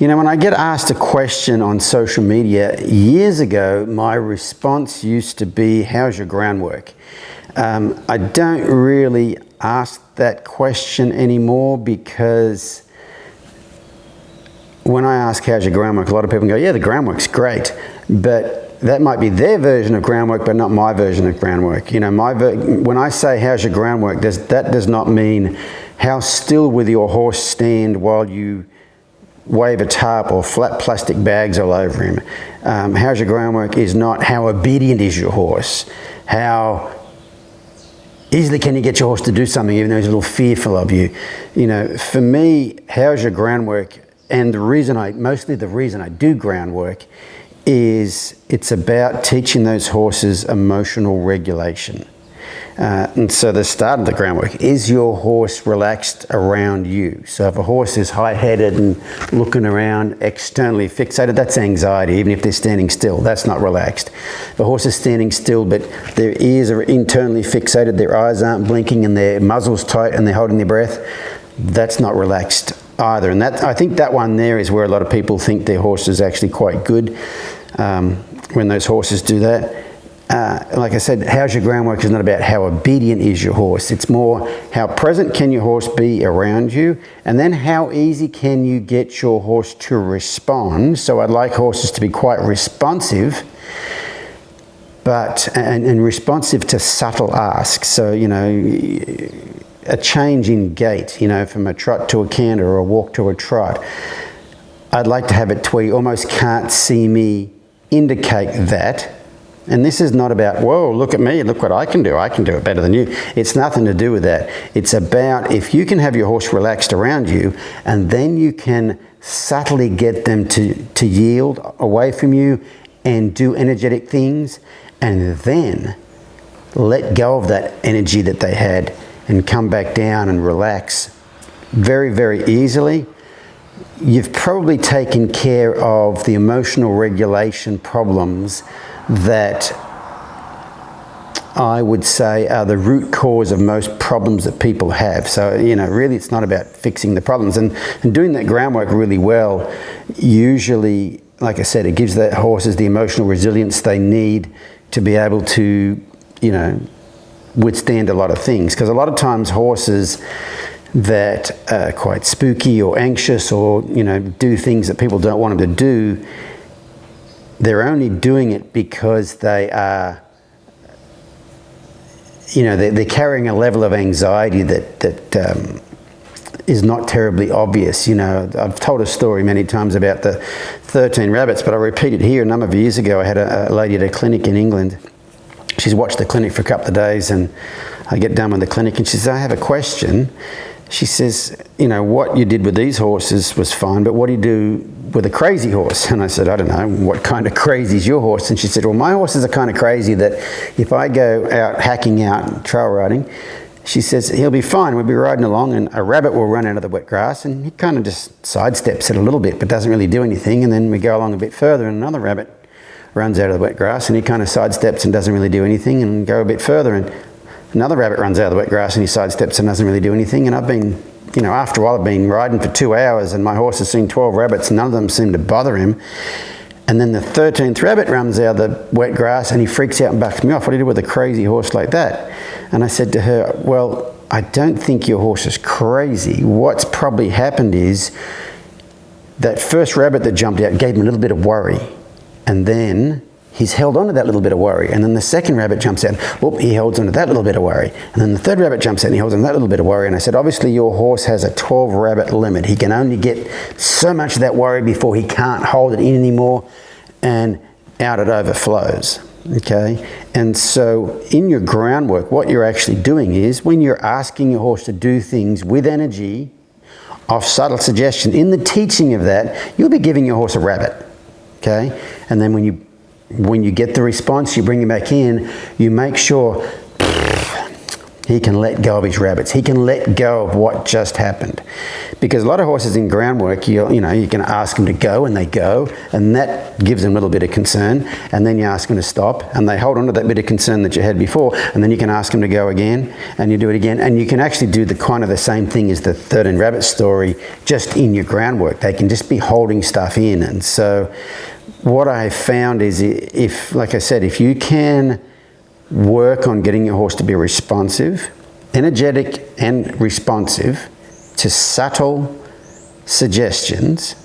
You know, when I get asked a question on social media, years ago, my response used to be, how's your groundwork? I don't really ask that question anymore because when I ask how's your groundwork, a lot of people go, yeah, the groundwork's great, but that might be their version of groundwork, but not my version of groundwork. You know, when I say how's your groundwork, that does not mean how still will your horse stand while you wave a tarp or flat plastic bags all over him. How's your groundwork is not how obedient is your horse, how easily can you get your horse to do something even though he's a little fearful of you. You know, for me, how's your groundwork, and mostly the reason I do groundwork is it's about teaching those horses emotional regulation. And so the start of the groundwork, is your horse relaxed around you? So if a horse is high-headed and looking around, externally fixated, that's anxiety, even if they're standing still, that's not relaxed. If a horse is standing still but their ears are internally fixated, their eyes aren't blinking and their muzzle's tight and they're holding their breath, that's not relaxed either. And I think that one there is where a lot of people think their horse is actually quite good when those horses do that. Like I said, how's your groundwork is not about how obedient is your horse. It's more how present can your horse be around you, and then how easy can you get your horse to respond. So I'd like horses to be quite responsive, and responsive to subtle asks. So, you know, a change in gait, you know, from a trot to a canter or a walk to a trot. I'd like to have it to where you almost can't see me indicate that. And this is not about, whoa, look at me, look what I can do it better than you. It's nothing to do with that. It's about if you can have your horse relaxed around you and then you can subtly get them to yield away from you and do energetic things and then let go of that energy that they had and come back down and relax very, very easily, you've probably taken care of the emotional regulation problems that I would say are the root cause of most problems that people have. So, you know, really it's not about fixing the problems. And doing that groundwork really well, usually, like I said, it gives the horses the emotional resilience they need to be able to, you know, withstand a lot of things. Because a lot of times horses that are quite spooky or anxious or, you know, do things that people don't want them to do, they're only doing it because they are, you know, they're carrying a level of anxiety that is not terribly obvious. You know, I've told a story many times about the 13 rabbits, but I repeat it here. A number of years ago, I had a lady at a clinic in England. She's watched the clinic for a couple of days, and I get done with the clinic, and she says, I have a question. She says, you know, what you did with these horses was fine, but what do you do with a crazy horse? And I said, I don't know, what kind of crazy is your horse? And she said, well, my horse is the kind of crazy that if I go out hacking out trail riding, she says, he'll be fine. We'll be riding along and a rabbit will run out of the wet grass and he kind of just sidesteps it a little bit, but doesn't really do anything. And then we go along a bit further and another rabbit runs out of the wet grass and he kind of sidesteps and doesn't really do anything, and go a bit further and another rabbit runs out of the wet grass and he sidesteps and doesn't really do anything. And I've been, you know, after a while I've been riding for 2 hours and my horse has seen 12 rabbits and none of them seem to bother him. And then the 13th rabbit runs out of the wet grass and he freaks out and backs me off. What do you do with a crazy horse like that? And I said to her, well, I don't think your horse is crazy. What's probably happened is that first rabbit that jumped out gave him a little bit of worry. And then he's held on to that little bit of worry. And then the second rabbit jumps out, whoop, he holds on to that little bit of worry. And then the third rabbit jumps out and he holds on to that little bit of worry. And I said, obviously your horse has a 12 rabbit limit. He can only get so much of that worry before he can't hold it in anymore, and out it overflows. Okay? And so in your groundwork, what you're actually doing is when you're asking your horse to do things with energy, off subtle suggestion, in the teaching of that, you'll be giving your horse a rabbit. Okay? And then when you get the response, you bring him back in, you make sure he can let go of his rabbits. He can let go of what just happened. Because a lot of horses in groundwork, you can ask them to go and they go, and that gives them a little bit of concern, and then you ask them to stop and they hold on to that bit of concern that you had before, and then you can ask them to go again and you do it again, and you can actually do the kind of the same thing as the 13 rabbit story just in your groundwork. They can just be holding stuff in. And so what I found is, if, like I said, if you can work on getting your horse to be responsive, energetic and responsive to subtle suggestions,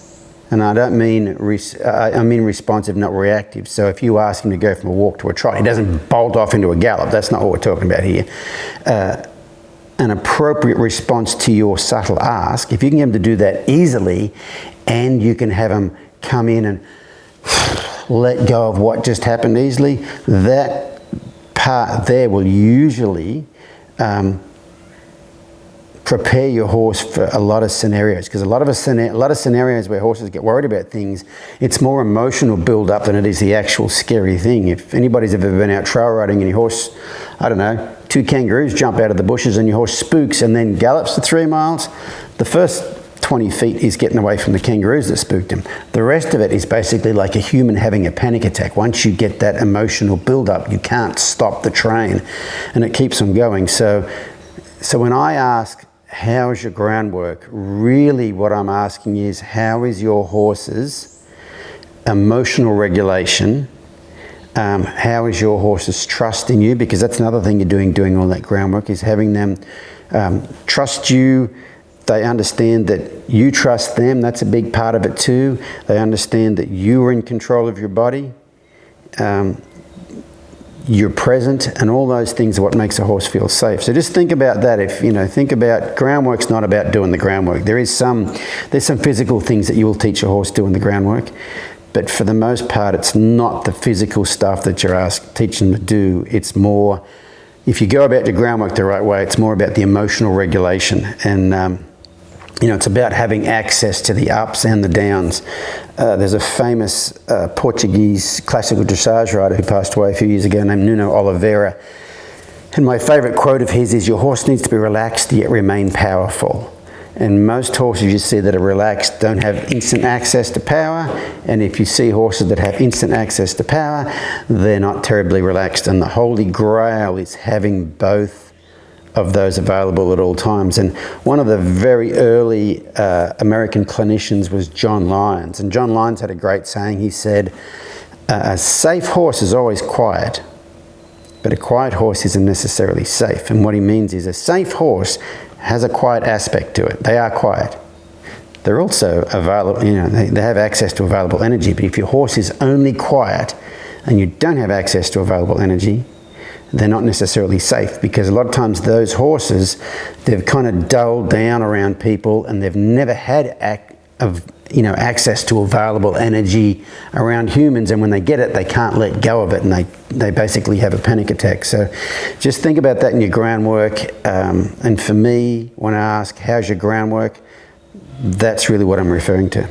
and I don't mean, I mean responsive, not reactive. So if you ask him to go from a walk to a trot, he doesn't bolt off into a gallop. That's not what we're talking about here. An appropriate response to your subtle ask, if you can get him to do that easily, and you can have him come in and let go of what just happened easily, that part there will usually prepare your horse for a lot of scenarios. Because a lot of scenarios where horses get worried about things, it's more emotional build up than it is the actual scary thing. If anybody's ever been out trail riding and your horse, I don't know, 2 kangaroos jump out of the bushes and your horse spooks and then gallops for 3 miles, the first 20 feet is getting away from the kangaroos that spooked him. The rest of it is basically like a human having a panic attack. Once you get that emotional build up, you can't stop the train, and it keeps them going. So when I ask, how's your groundwork? Really what I'm asking is, how is your horse's emotional regulation? How is your horse's trust in you? Because that's another thing you're doing all that groundwork, is having them trust you. They understand that you trust them. That's a big part of it too. They understand that you are in control of your body. You're present, and all those things are what makes a horse feel safe. So just think about that. If think about, groundwork's not about doing the groundwork. There's some physical things that you will teach a horse doing the groundwork, but for the most part, it's not the physical stuff that you're teaching them to do. It's more, if you go about your groundwork the right way, it's more about the emotional regulation, and it's about having access to the ups and the downs. There's a famous Portuguese classical dressage rider who passed away a few years ago named Nuno Oliveira. And my favourite quote of his is, your horse needs to be relaxed yet remain powerful. And most horses you see that are relaxed don't have instant access to power. And if you see horses that have instant access to power, they're not terribly relaxed. And the holy grail is having both of those available at all times. And one of the very early American clinicians was John Lyons. And John Lyons had a great saying. He said, a safe horse is always quiet, but a quiet horse isn't necessarily safe. And what he means is, a safe horse has a quiet aspect to it. They are quiet. They're also available, they have access to available energy. But if your horse is only quiet and you don't have access to available energy, they're not necessarily safe, because a lot of times those horses, they've kind of dulled down around people and they've never had access to available energy around humans, and when they get it, they can't let go of it, and they basically have a panic attack. So just think about that in your groundwork. And for me, when I ask, how's your groundwork, that's really what I'm referring to.